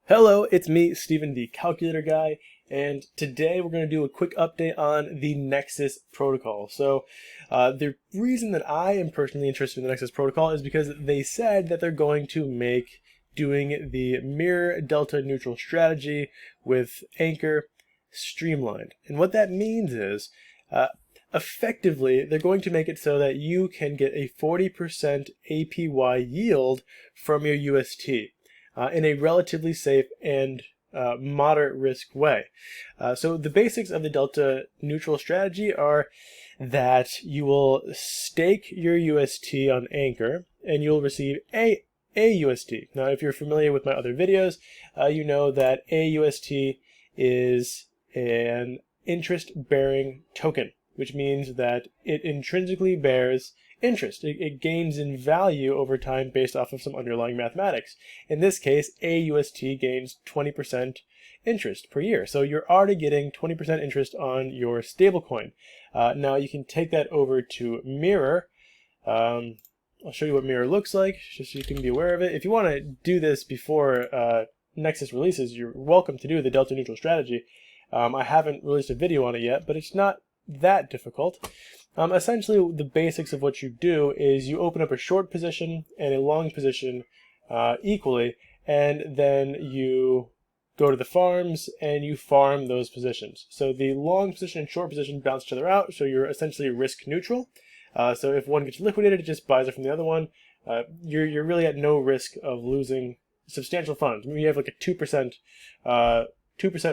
Hello, it's me, Steven, the Calculator Guy, and today we're going to do a quick update on the Nexus protocol. The reason that I am personally interested in the Nexus protocol is because they said that they're going to make doing the mirror delta neutral strategy with Anchor streamlined. And what that means is, effectively, they're going to make it so that you can get a 40% APY yield from your UST. In a relatively safe and moderate risk way. So the basics of the delta neutral strategy are that you will stake your UST on Anchor and you'll receive a UST. Now, if you're familiar with my other videos, you know that AUST is an interest-bearing token, which means that it intrinsically bears interest. It gains in value over time based off of some underlying mathematics. In this case, AUST gains 20% interest per year. So you're already getting 20% interest on your stablecoin. Now you can take that over to Mirror. I'll show you what Mirror looks like, just so you can be aware of it. If you want to do this before Nexus releases, you're welcome to do the delta neutral strategy. I haven't released a video on it yet, but it's not that difficult. Essentially, the basics of what you do is you open up a short position and a long position equally, and then you go to the farms and you farm those positions. So the long position and short position bounce each other out, so you're essentially risk neutral. So if one gets liquidated, it just buys it from the other one. You're really at no risk of losing substantial funds. Maybe you have like a 2%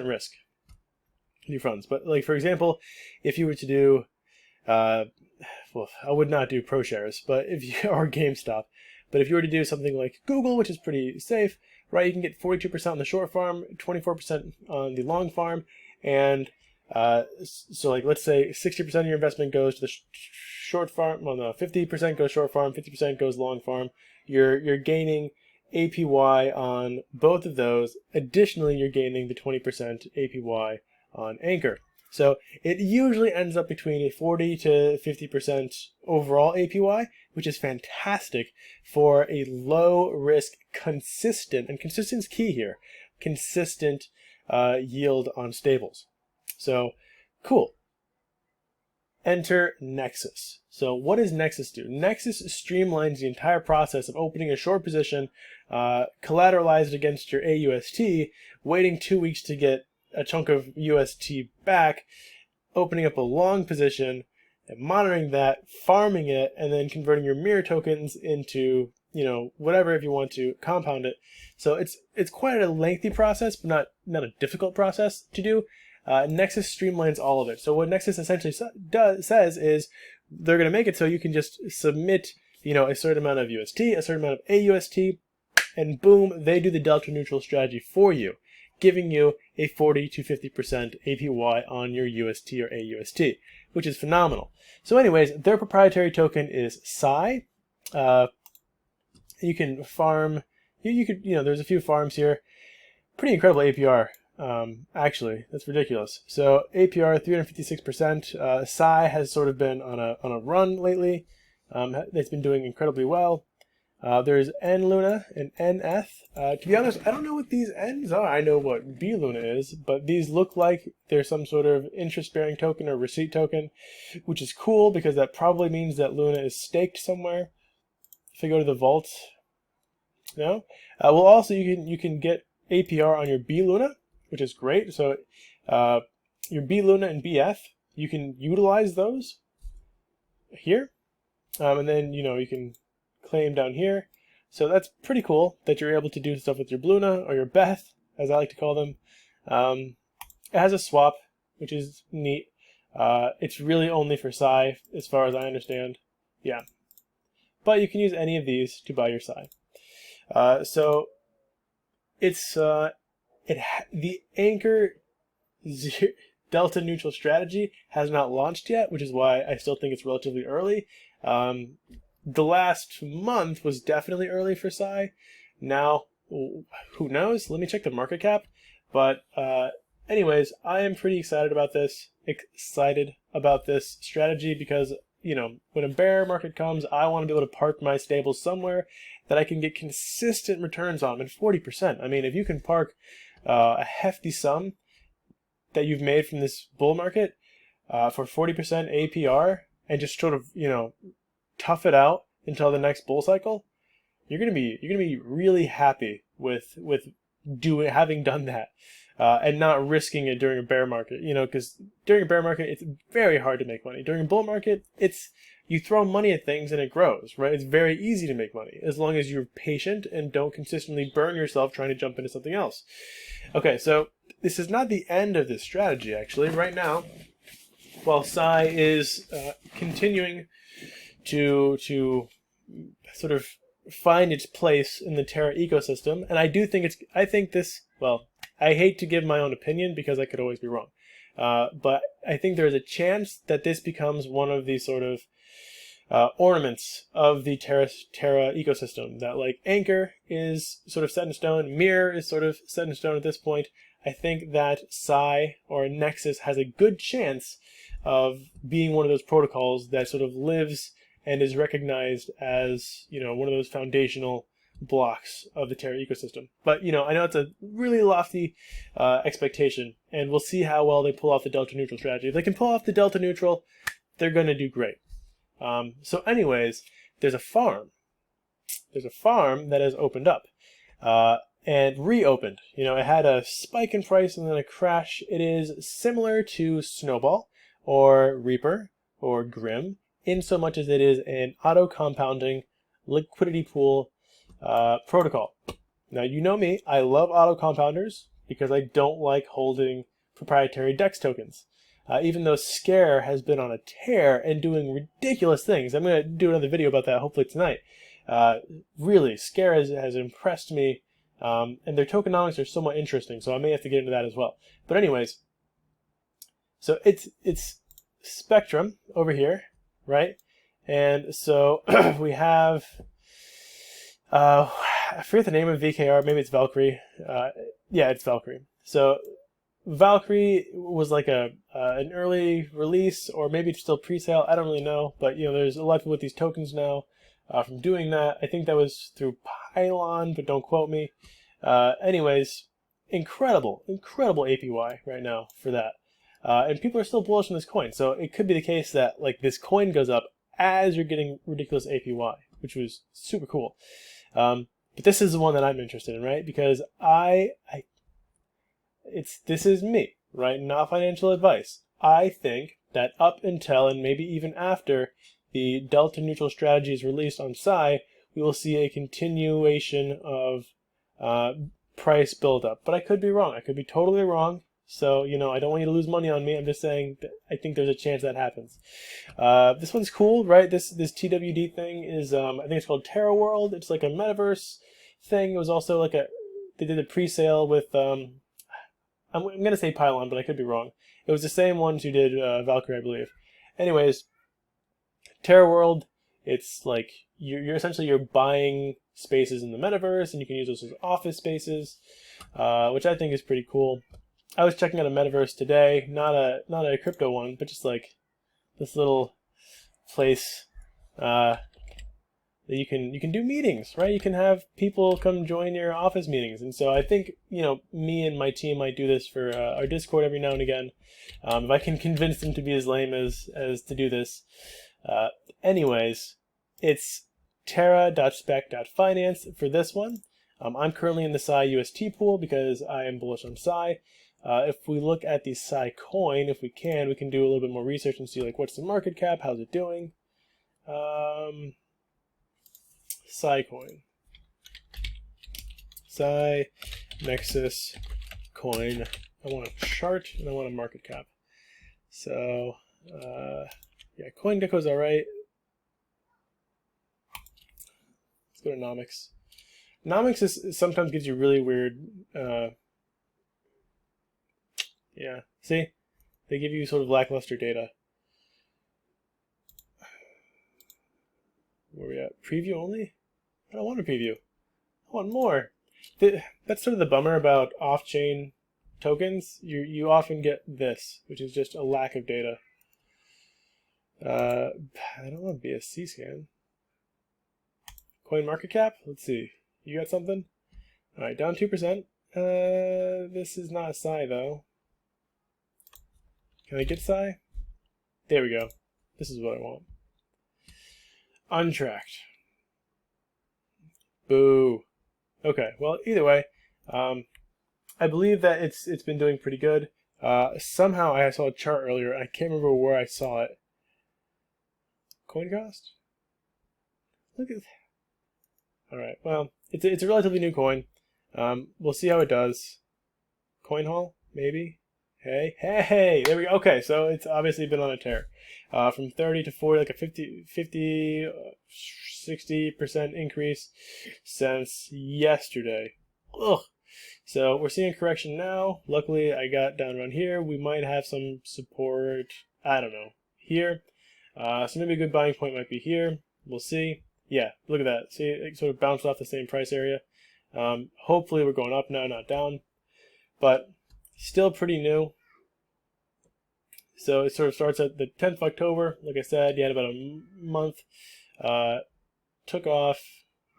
risk in your funds. But like, for example, if you were to do well, I would not do ProShares, but if you or GameStop, but if you were to do something like Google, which is pretty safe, right? You can get 42% on the short farm, 24% on the long farm, and so like let's say 60% of your investment goes to the short farm. Well, no, 50% goes short farm, 50% goes long farm. You're gaining APY on both of those. Additionally, you're gaining the 20% APY on Anchor. So it usually ends up between a 40 to 50% overall APY, which is fantastic for a low risk, consistent, and consistent's key here, consistent yield on stables. So cool. Enter Nexus. So what does Nexus do? Nexus streamlines the entire process of opening a short position, collateralized against your AUST, waiting 2 weeks to get a chunk of UST back, opening up a long position, and monitoring that, farming it, and then converting your mirror tokens into, whatever if you want to compound it. So it's quite a lengthy process, but not a difficult process to do. Nexus streamlines all of it. So what Nexus essentially says is they're going to make it so you can just submit, a certain amount of UST, a certain amount of AUST, and boom, they do the delta neutral strategy for you, giving you a 40 to 50% APY on your UST or AUST, which is phenomenal. So anyways, their proprietary token is Psi. You can farm, there's a few farms here. Pretty incredible APR, actually. That's ridiculous. So APR 356%. Psi has sort of been on a run lately. It's been doing incredibly well. There's NLuna and NF. To be honest, I don't know what these N's are. I know what BLuna is, but these look like they're some sort of interest-bearing token or receipt token, which is cool because that probably means that Luna is staked somewhere. If I go to the vault, no. Well, also you can get APR on your BLuna, which is great. So your BLuna and BF, you can utilize those here, and then you can claim down here. So that's pretty cool that you're able to do stuff with your Bluna or your Beth, as I like to call them. It has a swap, which is neat. It's really only for Psi, as far as I understand. Yeah. But you can use any of these to buy your Psi. So it's the Anchor delta neutral strategy has not launched yet, which is why I still think it's relatively early. The last month was definitely early for Psi. Now, who knows? Let me check the market cap. But anyways, I am pretty excited about this strategy because, when a bear market comes, I want to be able to park my stables somewhere that I can get consistent returns on, and 40%. I mean, if you can park a hefty sum that you've made from this bull market for 40% APR and just sort of, tough it out until the next bull cycle, you're gonna be really happy with having done that, and not risking it during a bear market. Because during a bear market, it's very hard to make money. During a bull market, you throw money at things and it grows, right? It's very easy to make money as long as you're patient and don't consistently burn yourself trying to jump into something else. Okay, so this is not the end of this strategy, actually. Right now, while Psy is continuing to sort of find its place in the Terra ecosystem, and I hate to give my own opinion because I could always be wrong, but I think there is a chance that this becomes one of these sort of ornaments of the Terra ecosystem. That, like, Anchor is sort of set in stone, Mirror is sort of set in stone at this point. I think that Psy or Nexus has a good chance of being one of those protocols that sort of lives and is recognized as, one of those foundational blocks of the Terra ecosystem. But, I know it's a really lofty expectation, and we'll see how well they pull off the delta neutral strategy. If they can pull off the delta neutral, they're going to do great. So anyways, there's a farm. There's a farm that has opened up and reopened. It had a spike in price and then a crash. It is similar to Snowball or Reaper or Grim, in so much as it is an auto-compounding liquidity pool protocol. Now, you know me, I love auto-compounders because I don't like holding proprietary DEX tokens. Even though Scare has been on a tear and doing ridiculous things. I'm going to do another video about that hopefully tonight. Really, Scare has impressed me, and their tokenomics are somewhat interesting, so I may have to get into that as well. But anyways, so it's Spectrum over here, right? And so we have, I forget the name of VKR, maybe it's Valkyrie. Yeah, it's Valkyrie. So Valkyrie was like an early release, or maybe it's still pre-sale, I don't really know, but there's a lot of people with these tokens now from doing that. I think that was through Pylon, but don't quote me. Anyways, incredible APY right now for that. And people are still bullish on this coin, so it could be the case that, like, this coin goes up as you're getting ridiculous APY, which was super cool. But this is the one that I'm interested in, right? Because this is me, right? Not financial advice. I think that up until and maybe even after the delta neutral strategy is released on Psy, we will see a continuation of price buildup. But I could be wrong. I could be totally wrong. So, I don't want you to lose money on me. I'm just saying that I think there's a chance that happens. This one's cool, right? This TWD thing is, I think it's called Terra World. It's like a metaverse thing. It was also like they did a pre-sale with, I'm going to say Pylon, but I could be wrong. It was the same ones who did Valkyrie, I believe. Anyways, Terra World, it's like you're essentially buying spaces in the metaverse, and you can use those as office spaces, which I think is pretty cool. I was checking out a metaverse today, not a crypto one, but just like this little place that you can do meetings, right? You can have people come join your office meetings, and so I think me and my team might do this for our Discord every now and again, if I can convince them to be as lame as to do this. Anyways, it's terra.spec.finance for this one. I'm currently in the Psy UST pool because I am bullish on Psy. If we look at the Psy coin, if we can do a little bit more research and see, like, what's the market cap, how's it doing. Psy coin. Psy Nexus coin. I want a chart and I want a market cap. So, yeah, CoinGecko's alright. Let's go to Nomics. Nomics sometimes gives you really weird, yeah, see? They give you sort of lackluster data. Where are we at? Preview only? I don't want a preview. I want more. That's sort of the bummer about off-chain tokens. You often get this, which is just a lack of data. I don't want BSC scan. Coin market cap. Let's see. You got something? All right, down 2%. This is not a SAI though. Can I get SAI? There we go. This is what I want. Untracked. Boo. Okay, well, either way, I believe that it's been doing pretty good. Somehow I saw a chart earlier. I can't remember where I saw it. Coin cost? Look at that. All right, well, it's a relatively new coin. We'll see how it does. Coin haul, maybe. Hey, there we go. Okay, so it's obviously been on a tear. From 30 to 40, like a 60% increase since yesterday. Ugh. So we're seeing a correction now. Luckily, I got down around here. We might have some support, I don't know, here. So maybe a good buying point might be here. We'll see. Yeah, look at that. See, it sort of bounced off the same price area. Hopefully we're going up now, not down. But still pretty new. So it sort of starts at the 10th of October. Like I said, you had about a month. Took off.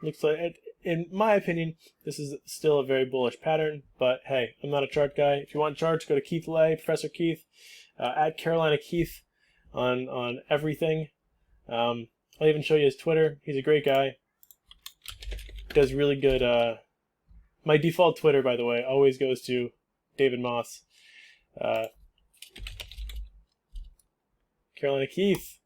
Looks like, in my opinion, this is still a very bullish pattern. But hey, I'm not a chart guy. If you want charts, go to Keith Lay, Professor Keith, at Carolina Keith on everything. I'll even show you his Twitter. He's a great guy. Does really good. My default Twitter, by the way, always goes to David Moss. Carolina Keith.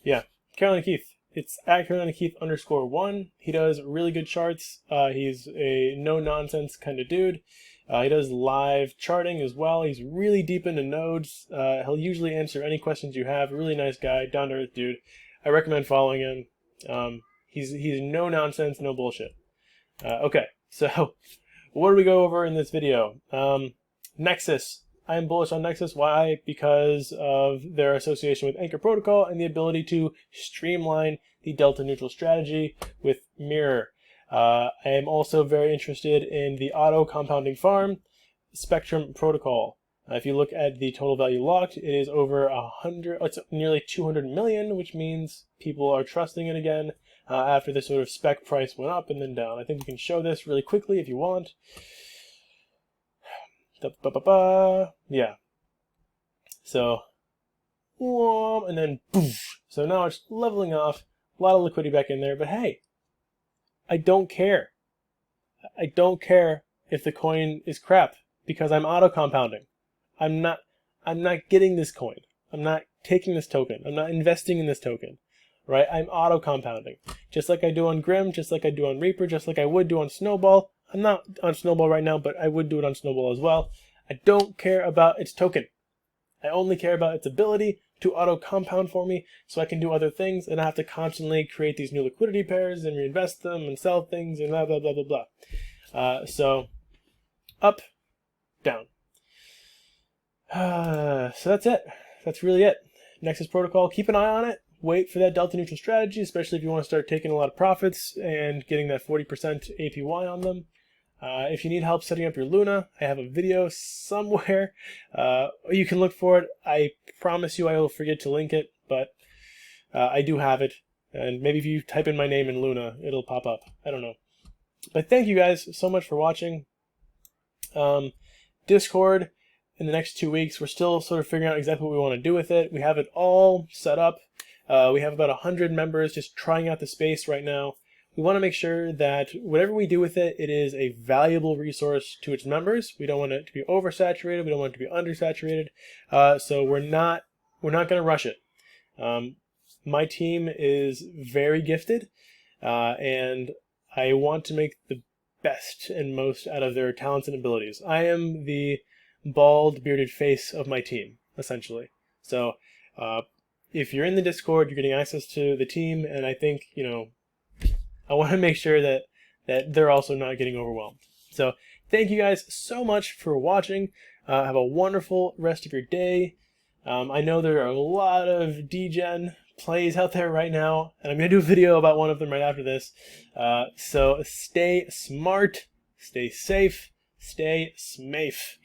Yeah, Carolina Keith. It's at Carolina Keith _1. He does really good charts. He's a no-nonsense kind of dude. He does live charting as well. He's really deep into nodes. He'll usually answer any questions you have. Really nice guy, down-to-earth dude. I recommend following him. He's no nonsense, no bullshit. Okay, so what do we go over in this video? Nexus. I am bullish on Nexus. Why? Because of their association with Anchor Protocol and the ability to streamline the delta neutral strategy with Mirror. I am also very interested in the auto compounding farm Spectrum Protocol. If you look at the total value locked, it is over 100. It's nearly 200 million, which means people are trusting it again after the sort of spec price went up and then down. I think we can show this really quickly if you want. Yeah. So, and then poof. So now it's leveling off. A lot of liquidity back in there, but hey, I don't care. I don't care if the coin is crap because I'm auto compounding. I'm not getting this coin. I'm not taking this token. I'm not investing in this token. Right? I'm auto compounding. Just like I do on Grim, just like I do on Reaper, just like I would do on Snowball. I'm not on Snowball right now, but I would do it on Snowball as well. I don't care about its token. I only care about its ability to auto compound for me so I can do other things and I have to constantly create these new liquidity pairs and reinvest them and sell things and blah, blah, blah, blah, blah. So, up, down. So that's it. That's really it. Nexus Protocol, keep an eye on it. Wait for that delta neutral strategy, especially if you want to start taking a lot of profits and getting that 40% APY on them. If you need help setting up your Luna, I have a video somewhere. You can look for it. I promise you I will forget to link it, but I do have it. And maybe if you type in my name in Luna, it'll pop up. I don't know. But thank you guys so much for watching. Discord, in the next 2 weeks, we're still sort of figuring out exactly what we want to do with it. We have it all set up. We have about 100 members just trying out the space right now. We want to make sure that whatever we do with it, it is a valuable resource to its members. We don't want it to be oversaturated. We don't want it to be undersaturated. So we're not going to rush it. My team is very gifted, and I want to make the best and most out of their talents and abilities. I am the bald, bearded face of my team, essentially. So if you're in the Discord, you're getting access to the team, and I think, you know, I want to make sure that they're also not getting overwhelmed. So thank you guys so much for watching. Have a wonderful rest of your day. I know there are a lot of degen plays out there right now, and I'm going to do a video about one of them right after this. So stay smart, stay safe, stay smafe.